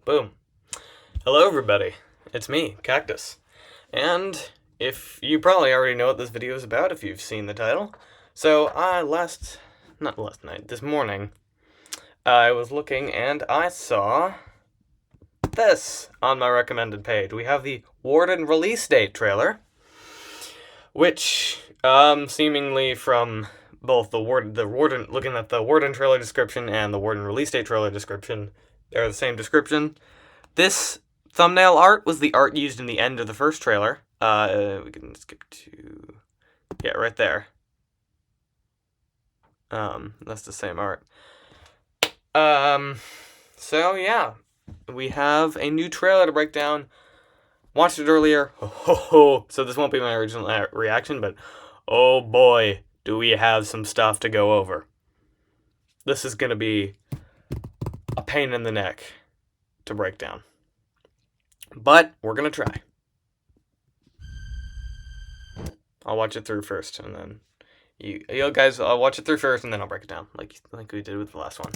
Boom. Hello everybody, it's me, Cactus. And if you probably already know what this video is about if you've seen the title. So this morning, I was looking and I saw this on my recommended page. We have the Warden release date trailer, which seemingly from both the Warden, looking at the Warden trailer description and the Warden release date trailer description, they're the same description. This thumbnail art was the art used in the end of the first trailer. We can skip to, yeah, right there. That's the same art. So yeah, we have a new trailer to break down. Watched it earlier. So this won't be my original reaction, but oh boy, do we have some stuff to go over. This is gonna be a pain in the neck to break down, but we're gonna try. I'll watch it through first, and then you guys, I'll watch it through first, and then I'll break it down like we did with the last one.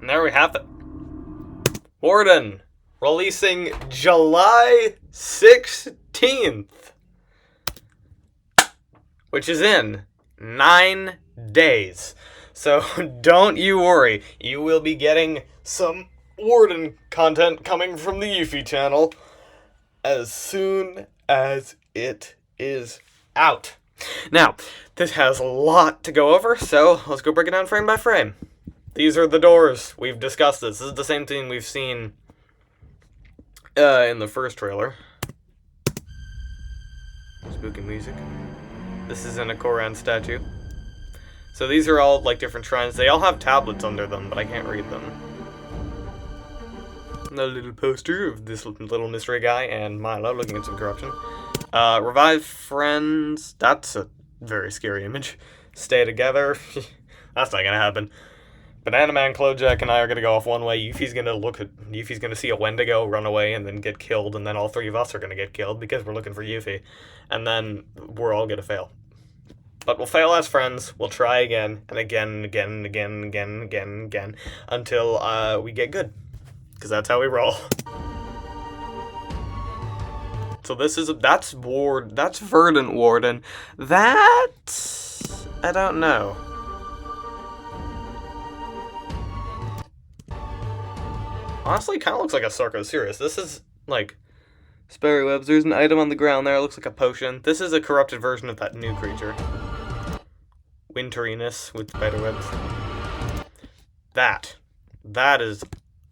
And there we have it. Warden, releasing July 16th, which is in 9 days. So don't you worry, you will be getting some Warden content coming from the Yuffie channel as soon as it is out. Now, this has a lot to go over, so let's go break it down frame by frame. These are the doors. We've discussed this. This is the same thing we've seen in the first trailer. Spooky music. This is an Akoran statue. So these are all like different shrines. They all have tablets under them, but I can't read them. A little poster of this little mystery guy and Milo looking at some corruption. Revive friends. That's a very scary image. Stay together. That's not gonna happen. Banana Man, Klojak, and I are gonna go off one way. Yuffie's gonna see a Wendigo, run away, and then get killed, and then all three of us are gonna get killed because we're looking for Yuffie. And then we're all gonna fail. But we'll fail as friends, we'll try again, and again, and again, and again, and again, and again, and again, until we get good. Because that's how we roll. So that's Verdant Warden. That, I don't know. Honestly, kind of looks like a Sarcosaurus. This is, like, Sperry Webs. There's an item on the ground there. It looks like a potion. This is a corrupted version of that new creature. Winteriness with spider webs. That is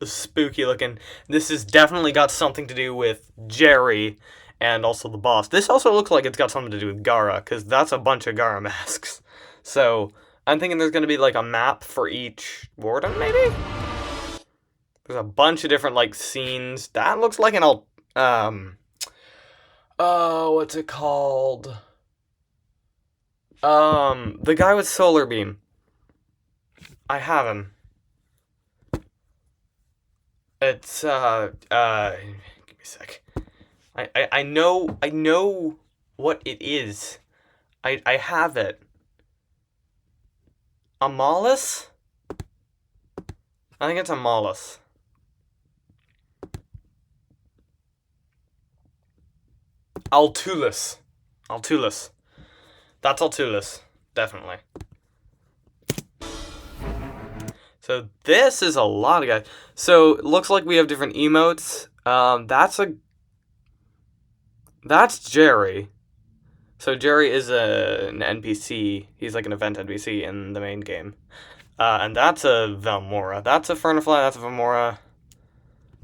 spooky looking. This has definitely got something to do with Jerry and also the boss. This also looks like it's got something to do with Gara, because that's a bunch of Gara masks. So, I'm thinking there's going to be, like, a map for each Warden, maybe? There's a bunch of different, like, scenes. That looks like an what's it called? The guy with Solar Beam. I have him. It's, give me a sec. I know what it is. I have it. Amalis? I think it's Amalis. Altulus. That's Altulus. Definitely. So this is a lot of guys. So it looks like we have different emotes. That's Jerry. So Jerry is an NPC. He's like an event NPC in the main game. And that's a Valmora. That's a Fernifly. That's a Valmora.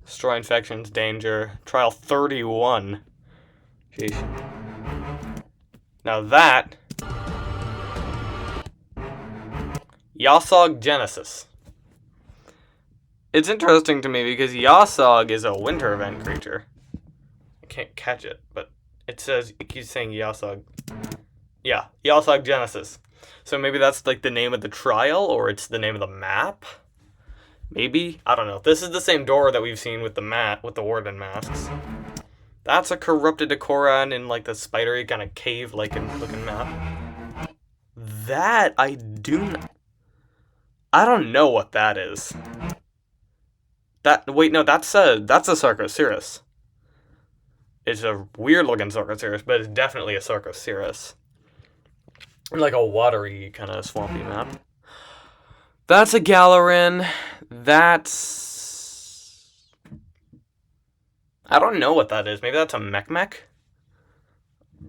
Destroy infections. Danger. Trial 31. Sheesh. Now that... Yasog Genesis. It's interesting to me because Yasog is a winter event creature. I can't catch it, but it keeps saying Yasog. Yeah, Yasog Genesis. So maybe that's like the name of the trial, or it's the name of the map? Maybe? I don't know. This is the same door that we've seen with the Warden masks. That's a corrupted Decoran in like the spidery kind of cave-like looking map. That I don't know what that is. That's a Sarcosaurus. It's a weird-looking Sarcosaurus, but it's definitely a Sarcosaurus. Like a watery, kind of swampy map. That's a Galarin. I don't know what that is. Maybe that's a Mech.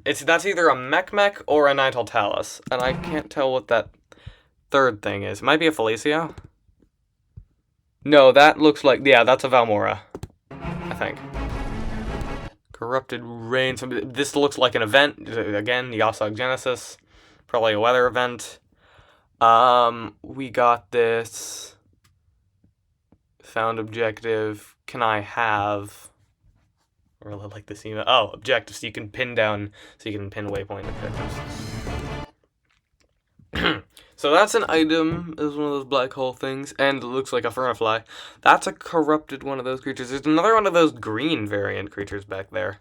That's either a Mech or a Nightaltalis, and I can't tell what that third thing is. It might be a Felicio. No, that looks like... Yeah, that's a Valmora. I think. Corrupted Rain. This looks like an event. Again, Yasog Genesis. Probably a weather event. We got this. Found objective. Can I have... I really like this email. Oh, objective. So you can pin waypoint objectives. So that's an item. It's one of those black hole things. And it looks like a Fernifly. That's a corrupted one of those creatures. There's another one of those green variant creatures back there.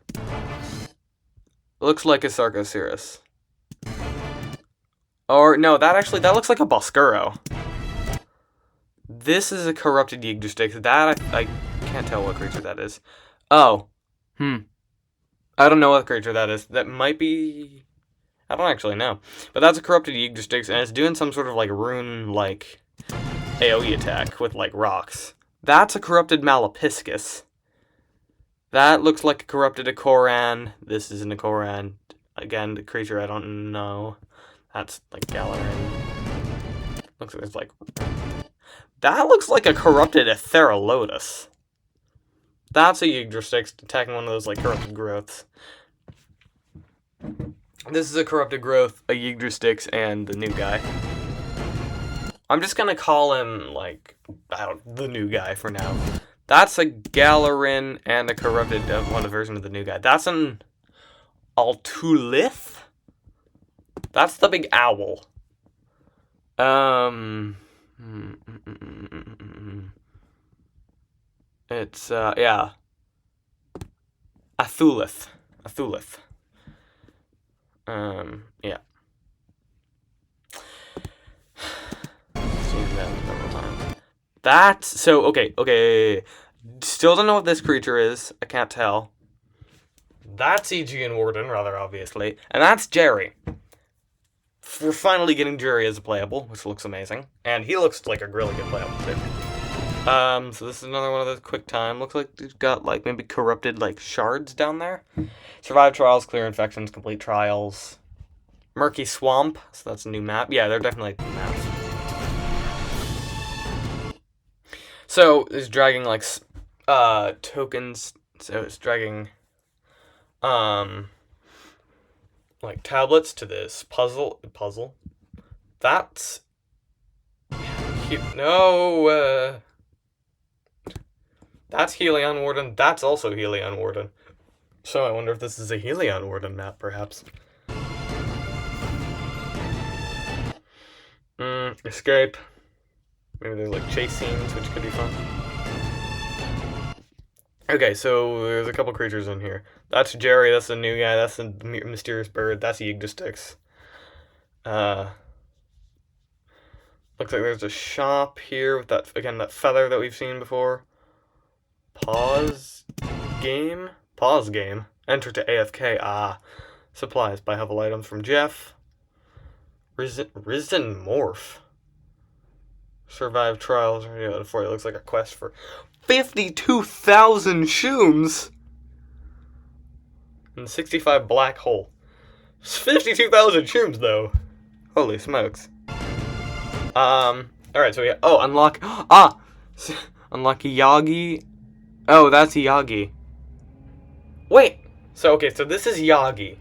Looks like a Sarcosaurus. Or, no, that looks like a Boscuro. This is a corrupted Yggdrasil. That, I can't tell what creature that is. Oh. I don't know what creature that is. That might be... I don't actually know. But that's a corrupted Yggdrasil, and it's doing some sort of, like, rune-like AoE attack with, like, rocks. That's a corrupted Malapiscus. That looks like a corrupted Akoran. This is an Akoran. Again, the creature I don't know. That's, like, Galarin. Looks like it's, like... That looks like a corrupted Etherelotus. That's a Yggdrasil attacking one of those, like, corrupted growths. This is a corrupted growth, a Yggdrasil, and the new guy. I'm just gonna call him, like, the new guy for now. That's a Galarin and a corrupted one version of the new guy. That's an Altulith? That's the big owl. It's, yeah. Athulith. Yeah. That's, so, okay. Still don't know what this creature is. I can't tell. That's Aegean Warden, rather obviously. And that's Jerry. We're finally getting Jerry as a playable, which looks amazing. And he looks like a really good playable, too. So this is another one of those quick time. Looks like it's got, like, maybe corrupted, like, shards down there. Survive trials, clear infections, complete trials. Murky Swamp, so that's a new map. Yeah, they're definitely new maps. So, it's dragging, like, tokens. So it's dragging, like, tablets to this puzzle. That's... No, that's Helion Warden. That's also Helion Warden. So I wonder if this is a Helion Warden map, perhaps. Escape. Maybe there's like chase scenes, which could be fun. Okay, so there's a couple creatures in here. That's Jerry, that's the new guy, that's the mysterious bird, that's Yggdrastix. Looks like there's a shop here with that, again, that feather that we've seen before. Pause game. Enter to AFK. Supplies. Buy helpful items from Jeff. Risen Morph. Survive trials. For it looks like a quest for 52,000 shooms. And 65 black hole. 52,000 shooms though. Holy smokes. Alright, so yeah. Oh, unlock. Unlock Yagi. Oh, that's Yagi. Wait! So, okay, so this is Yagi.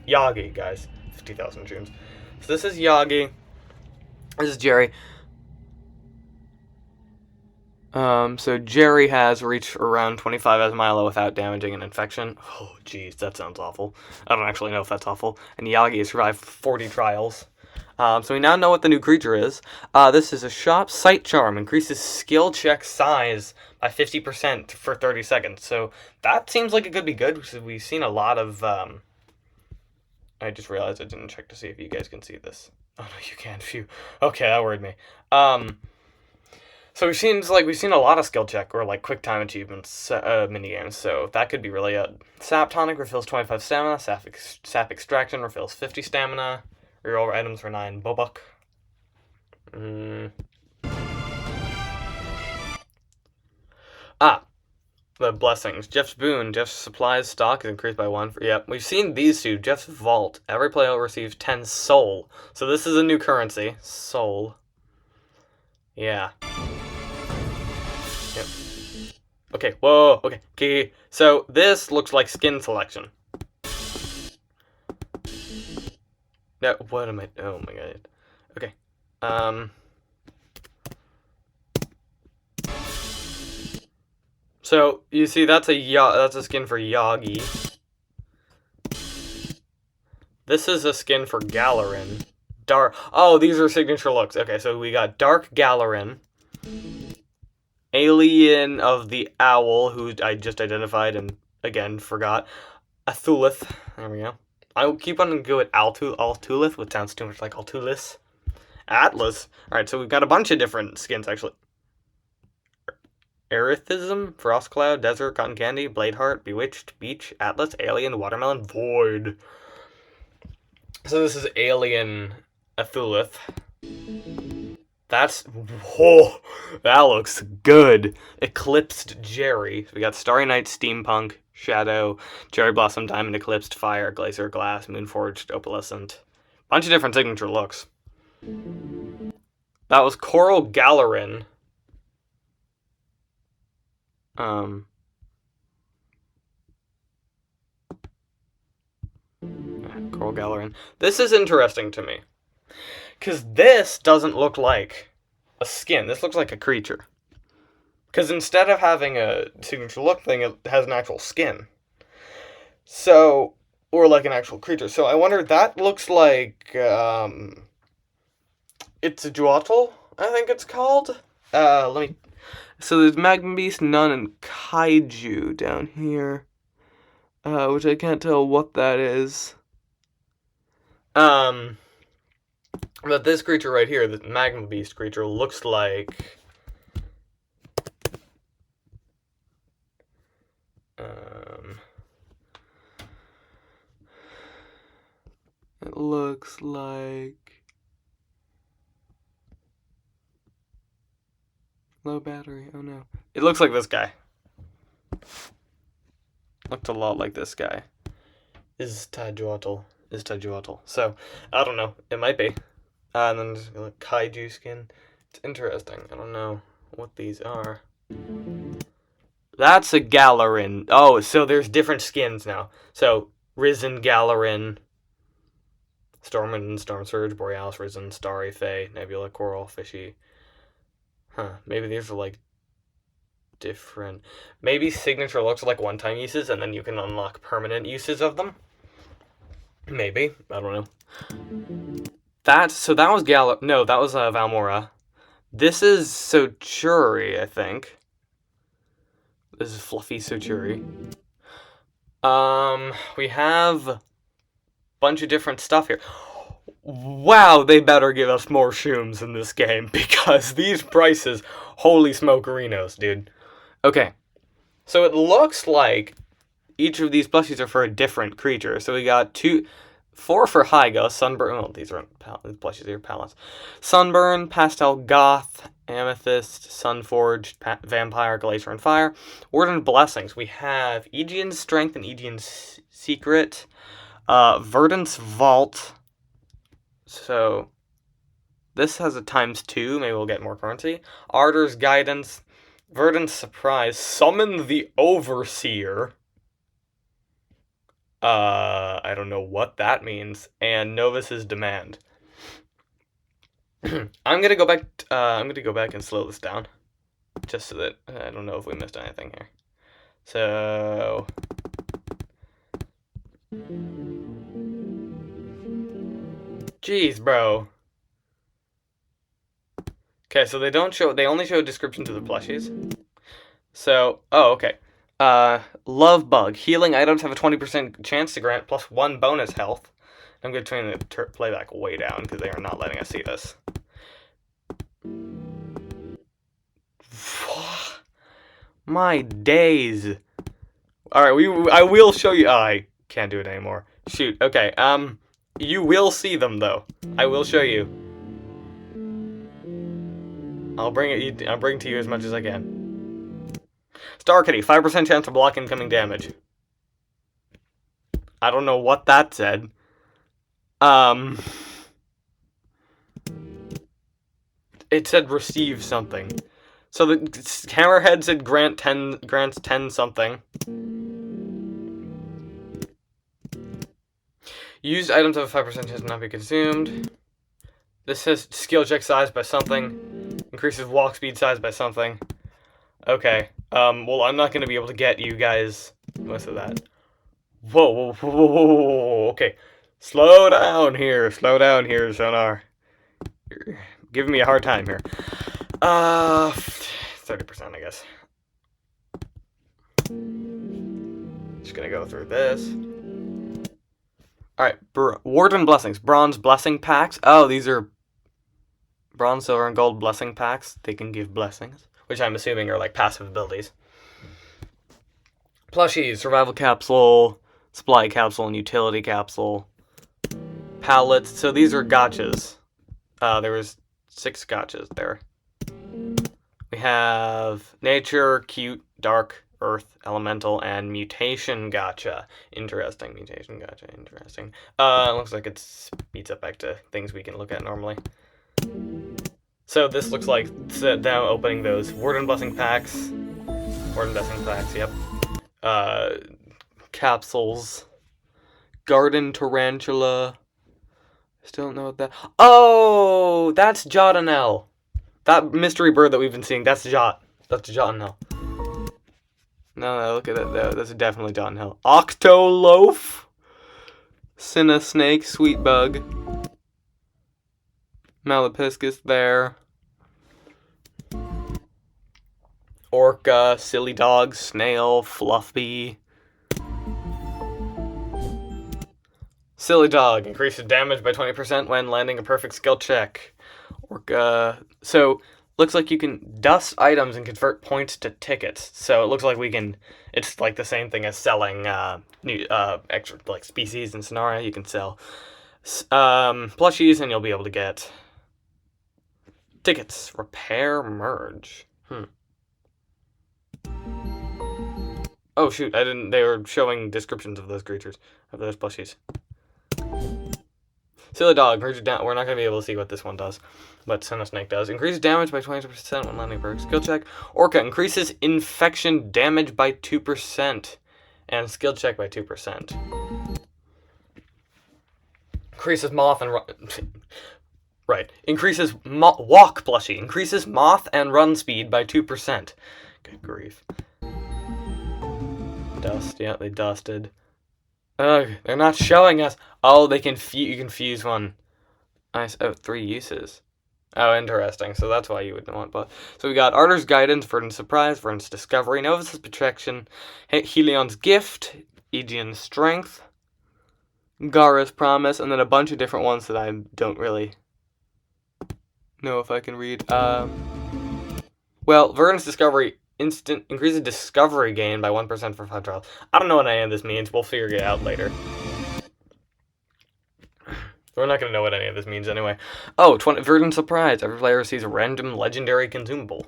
Yagi, guys. 50,000 tunes. So this is Yagi. This is Jerry. So Jerry has reached around 25 as Milo without damaging an infection. Oh, jeez, that sounds awful. I don't actually know if that's awful. And Yagi has survived 40 trials. So we now know what the new creature is. This is a shop. Sight Charm increases skill check size by 50% for 30 seconds. So that seems like it could be good, because we've seen a lot of... I just realized I didn't check to see if you guys can see this. Oh, no, you can. Phew. Okay, that worried me. So we've seen a lot of skill check or like quick time achievements minigames. So that could be really good. Sap Tonic refills 25 stamina. Sap Extraction refills 50 stamina. Reroll items for 9 Bobuk. The blessings. Jeff's boon. Jeff's supplies stock is increased by 1. Yep, we've seen these two. Jeff's vault. Every player receives 10 soul. So this is a new currency. Soul. Yeah. Yep. Okay, whoa, okay. So this looks like skin selection. No, what am I... Oh my god. Okay. So, you see, that's a skin for Yagi. This is a skin for Galarin. Oh, these are signature looks. Okay, so we got Dark Galarin. Alien of the Owl, who I just identified and, again, forgot. Athulith. There we go. I keep on going with Altulith, which sounds too much like Altulis. Atlas. Alright, so we've got a bunch of different skins, actually. Erethism, Frostcloud, Desert, Cotton Candy, Bladeheart, Bewitched, Beach, Atlas, Alien, Watermelon, Void. So this is Alien Athulith. That looks good. Eclipsed Jerry. So we got Starry Night, Steampunk, Shadow, Cherry Blossom, Diamond Eclipsed, Fire, Glacier, Glass, Moonforged, Opalescent. Bunch of different signature looks. That was Coral Galarin. Coral Galarin. This is interesting to me. Because this doesn't look like a skin. This looks like a creature. Because instead of having a signature look thing, it has an actual skin. So, or like an actual creature. So I wonder, that looks like, it's a Juatl, I think it's called. Let me, so there's Magma Beast, Nun, and Kaiju down here, which I can't tell what that is. But this creature right here, the Magma Beast creature, looks like, it looks like low battery. Oh no. It looks like this guy. Looked a lot like this guy. Is Tajuatl. So, I don't know. It might be. And then there's like Kaiju skin. It's interesting. I don't know what these are. That's a Galarin. Oh, so there's different skins now. So, Risen Galarin, Stormwind, Storm Surge, Borealis, Risen, Starry, Fae, Nebula, Coral, Fishy. Huh. Maybe these are like different. Maybe signature looks like one-time uses, and then you can unlock permanent uses of them. Maybe. I don't know. That was No, that was Valmora. This is Sochuri, I think. This is Fluffy Sochuri. We have a bunch of different stuff here. Wow, they better give us more Shooms in this game, because these prices, holy smokerinos, dude. Okay, so it looks like each of these plushies are for a different creature. So we got 4 for Hyga, Sunburn. Oh, these aren't plushies, these are palettes. Sunburn, Pastel Goth, Amethyst, Sunforged, Vampire, Glacier, and Fire. Warden Blessings. We have Aegean's Strength and Aegean's Secret. Verdant's Vault. So this has a ×2. Maybe we'll get more currency. Ardor's Guidance. Verdant's Surprise. Summon the Overseer. I don't know what that means. And Novus's Demand. I'm gonna go back. I'm gonna go back and slow this down, just so that I don't know if we missed anything here. So, jeez, bro. Okay, so they don't show. They only show a description to the plushies. So, oh, okay. Love Bug. Healing items have a 20% chance to grant +1 bonus health. I'm going to turn the playback way down because they are not letting us see this. My days. Alright, I will show you. Oh, I can't do it anymore. Shoot. Okay, you will see them, though. I will show you. I'll bring it to you as much as I can. Star Kitty, 5% chance to block incoming damage. I don't know what that said. It said receive something. So the Hammerhead said grants 10 something. Used items have a 5% chance to not be consumed. This says skill check size by something. Increases walk speed size by something. Okay. Well, I'm not going to be able to get you guys most of that. Whoa. Okay. Slow down here, Sonar. You're giving me a hard time here. 30%, I guess. Just gonna go through this. Alright, Warden Blessings. Bronze Blessing Packs. Oh, these are Bronze, Silver, and Gold Blessing Packs. They can give blessings, which I'm assuming are like passive abilities. Plushies, Survival Capsule, Supply Capsule, and Utility Capsule. Pallets. So these are gotchas. There was 6 gotchas there. We have Nature, Cute, Dark, Earth, Elemental, and Mutation Gotcha. Interesting. Mutation Gotcha. Interesting. It looks like it speeds up back to things we can look at normally. So this looks like now opening those Warden Blessing Packs. Yep. Capsules. Garden Tarantula. Still don't know what that... Oh! That's Jotunel. That mystery bird that we've been seeing, that's Jot. That's Jotunel. No, look at that. That's definitely Jotunel. Octoloaf? Cinna Snake, Sweet Bug. Malapiscus there. Orca, Silly Dog, Snail, Fluffy. Silly Dog increases damage by 20% when landing a perfect skill check. Orca. So, looks like you can dust items and convert points to tickets. So, it looks like we can. It's like the same thing as selling new extra like species in Sonaria. You can sell plushies and you'll be able to get tickets. Repair merge. Oh shoot, I didn't. They were showing descriptions of those creatures, of those plushies. Silly Dog, increases down. We're not going to be able to see what this one does, but Cinna Snake does. Increases damage by 20% when landing per skill check. Orca increases infection damage by 2% and skill check by 2%. Increases moth and run. Right. Increases walk plushie. Increases moth and run speed by 2%. Good grief. Dust. Yeah, they dusted. Ugh, they're not showing us. Oh, they can you can fuse one. Nice. Oh, 3 uses. Oh, interesting. So that's why you would want both. So we got Arter's Guidance, Verdant's Surprise, Verdant's Discovery, Novus's Protection, Helion's Gift, Aegean's Strength, Gara's Promise, and then a bunch of different ones that I don't really know if I can read. Well, Verdant's Discovery instant increases discovery gain by 1% for 5 trials. I don't know what any of this means. We'll figure it out later. We're not going to know what any of this means anyway. Oh, Verdant Surprise. Every player receives a random legendary consumable.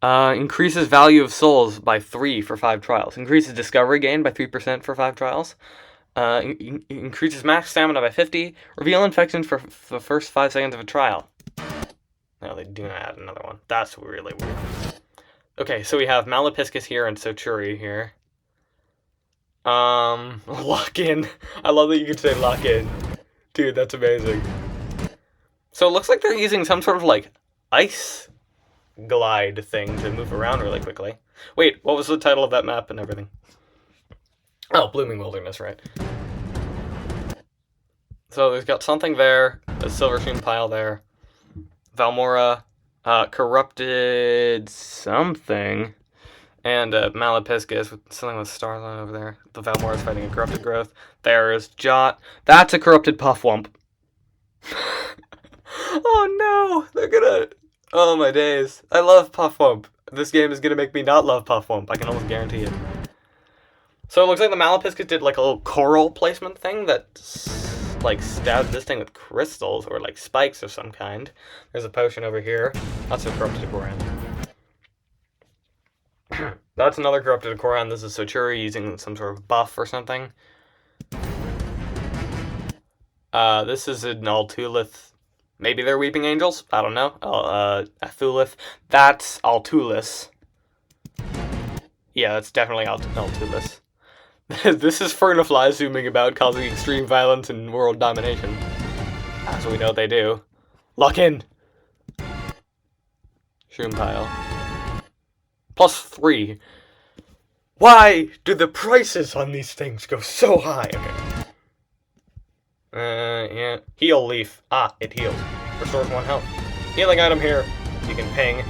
Increases value of souls by 3 for 5 trials. Increases discovery gain by 3% for 5 trials. Increases max stamina by 50. Reveal infections for the first 5 seconds of a trial. No, they do not add another one. That's really weird. Okay, so we have Malapiscus here and Sochuri here. Lock in. I love that you can say lock in. Dude, that's amazing. So it looks like they're using some sort of like ice glide thing to move around really quickly. Wait, what was the title of that map and everything? Oh, Blooming Wilderness, right. So there's got something there, a silver stream pile there. Valmora, corrupted something, and Malapiscus with something with Starline over there. The Valmora's fighting a corrupted growth. There is Jot. That's a corrupted Puffwump. Oh no, they're gonna. Oh my days. I love Puffwump. This game is gonna make me not love Puffwump. I can almost guarantee it. So it looks like the Malapiscus did like a little coral placement thing that like stabbed this thing with crystals or like spikes of some kind. There's a potion over here. That's a corrupted Koran. That's another corrupted Koran. This is Sochuri using some sort of buff or something. This is an Altulith. Maybe they're Weeping Angels. I don't know. Athulith. That's Altulus. Yeah, that's definitely Altulus. This is Fernafly zooming about, causing extreme violence and world domination. As we know they do. Lock in! Shroom pile. +3. Why do the prices on these things go so high? Okay. Yeah. Heal leaf. Ah, it heals. Restores 1 health. Healing item here. You can ping.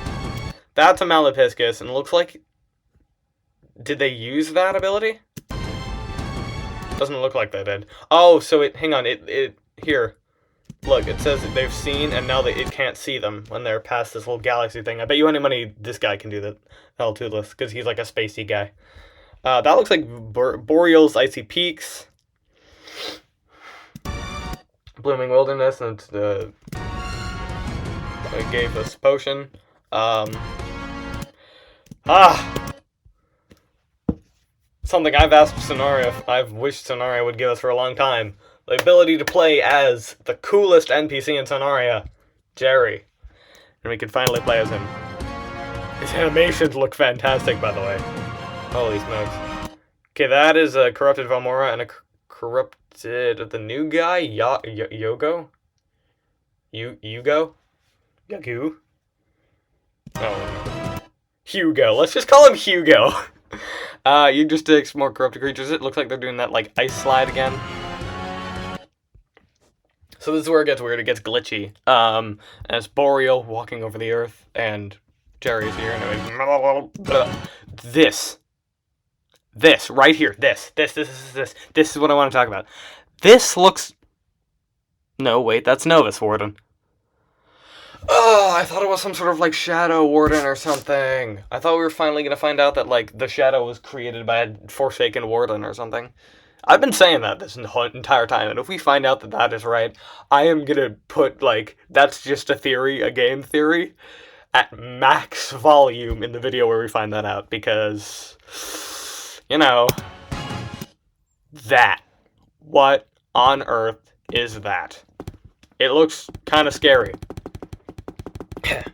That's a Malapiscus, and it looks like... Did they use that ability? Doesn't look like they did. Oh, so it... Hang on. It here. Look, it says that they've seen, and now that it can't see them when they're past this little galaxy thing. I bet you any money this guy can do that. L2-less, because he's like a spacey guy. That looks like Boreal's Icy Peaks. Blooming Wilderness, and it's it gave us potion. Something I've asked Sonaria, I've wished Sonaria would give us for a long time. The ability to play as the coolest NPC in Sonaria, Jerry. And we can finally play as him. His animations look fantastic, by the way. Holy smokes. Okay, that is a corrupted Valmora and a corrupted... The new guy? Yogo? Yugo? Yagu? Oh. Hugo. Let's just call him Hugo. You just takes more corrupted creatures. It looks like they're doing that, like, ice slide again. So this is where it gets weird. It gets glitchy. And it's Boreal walking over the earth, and Jerry's here, and this right here. This is what I want to talk about. This looks. No, wait, that's Novus Warden. Oh, I thought it was some sort of, like, Shadow Warden or something. I thought we were finally going to find out that, like, the Shadow was created by a Forsaken Warden or something. I've been saying that this entire time, and if we find out that that is right, I am going to put, like, that's just a theory, a game theory, at max volume in the video where we find that out, because, you know, that. What on earth is that? It looks kind of scary.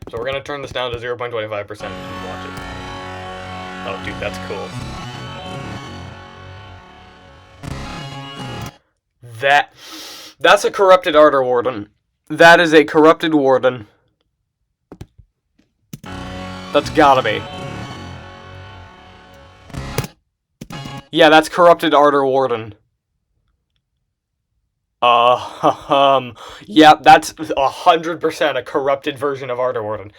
So we're going to turn this down to 0.25% and watch it. Oh, dude, that's cool. That's a corrupted Ardor Warden. That is a corrupted Warden. That's gotta be. Yeah, that's corrupted Ardor Warden. Yeah, that's 100% a corrupted version of Ardor Warden.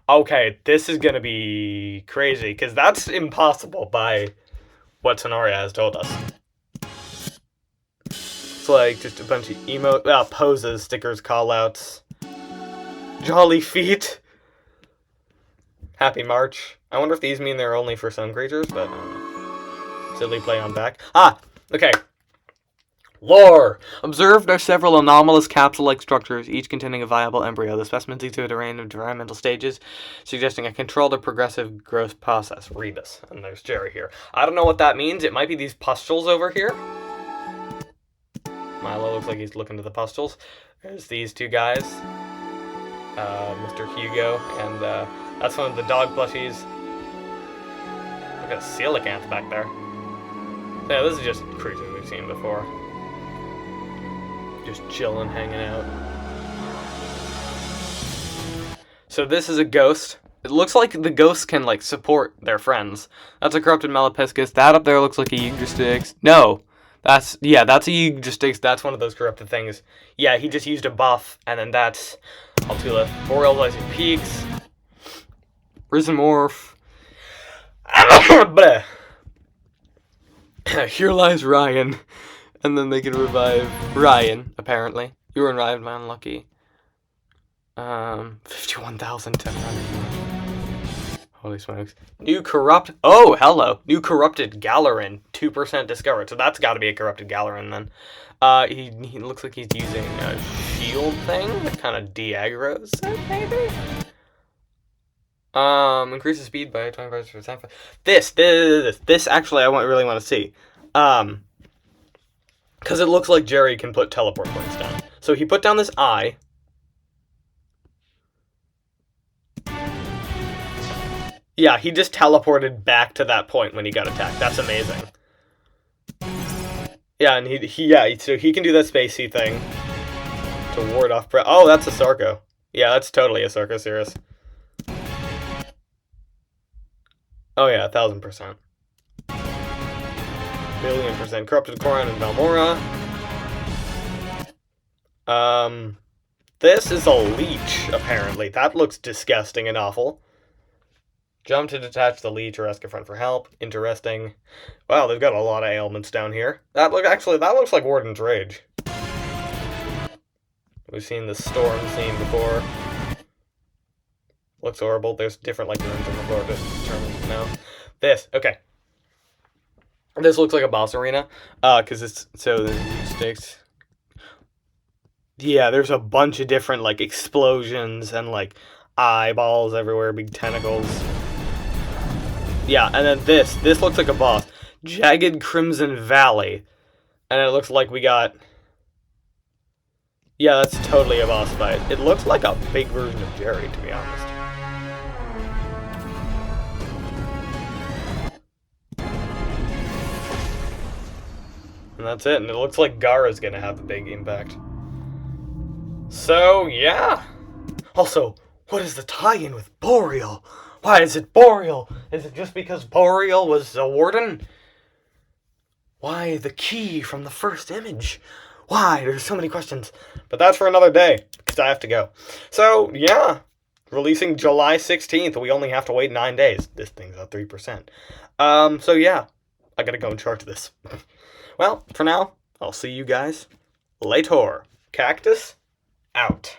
Okay, this is gonna be crazy, because that's impossible by what Sonaria has told us. It's like just a bunch of poses, stickers, callouts. Jolly feet. Happy March. I wonder if these mean they're only for some creatures, but I don't know. Silly play on back. Ah, okay. Lore! Observed are several anomalous capsule-like structures, each containing a viable embryo. The specimens exhibit a range of developmental stages, suggesting a controlled or progressive growth process. Rebus. And there's Jerry here. I don't know what that means. It might be these pustules over here. Milo looks like he's looking to the pustules. There's these two guys. Mr. Hugo, and that's one of the dog plushies. Look at a coelacanth back there. Yeah, this is just creatures we've seen before. Just chilling, hanging out. So this is a ghost. It looks like the ghosts can, like, support their friends. That's a corrupted Malapiscus. That up there looks like a Yggdrastix. No. That's a Yggdrastix. That's one of those corrupted things. Yeah, he just used a buff, and then that's Altula. Boreal Rising Peaks. Risen Morph. Here lies Ryan. And then they can revive Ryan, apparently. You were revived, my unlucky. 51,1000. Holy smokes. Oh, hello. New corrupted Galarin. 2% discovered. So that's got to be a corrupted Galarin then. He looks like he's using a shield thing that kind of de-aggroes it, maybe? Increases speed by 25%. This actually I really want to see. Because it looks like Jerry can put teleport points down. So he put down this eye. Yeah, he just teleported back to that point when he got attacked. That's amazing. Yeah, and so he can do that spacey thing to ward off. Oh, that's a Sarko. Yeah, that's totally a Sarkosaurus. Oh yeah, 1,000%. 1,000,000%. Corrupted Koran and Valmora. This is a leech, apparently. That looks disgusting and awful. Jump to detach the leech or ask a friend for help. Interesting. Wow, they've got a lot of ailments down here. That looks like Warden's Rage. We've seen the storm scene before. Looks horrible. There's different, like, rooms on the floor to determine now. Okay. This looks like a boss arena, because it's, so the sticks. Yeah, there's a bunch of different, like, explosions and, like, eyeballs everywhere, big tentacles. Yeah, and then this looks like a boss. Jagged Crimson Valley. And it looks like we got... Yeah, that's totally a boss fight. It looks like a big version of Jerry, to be honest. And that's it, and it looks like Gara's gonna have a big impact. So, yeah. Also, what is the tie-in with Boreal? Why is it Boreal? Is it just because Boreal was a Warden? Why the key from the first image? Why? There's so many questions. But that's for another day, because I have to go. So, yeah. Releasing July 16th. We only have to wait 9 days. This thing's at 3%. So yeah. I gotta go and charge this. Well, for now, I'll see you guys later. Cactus, out.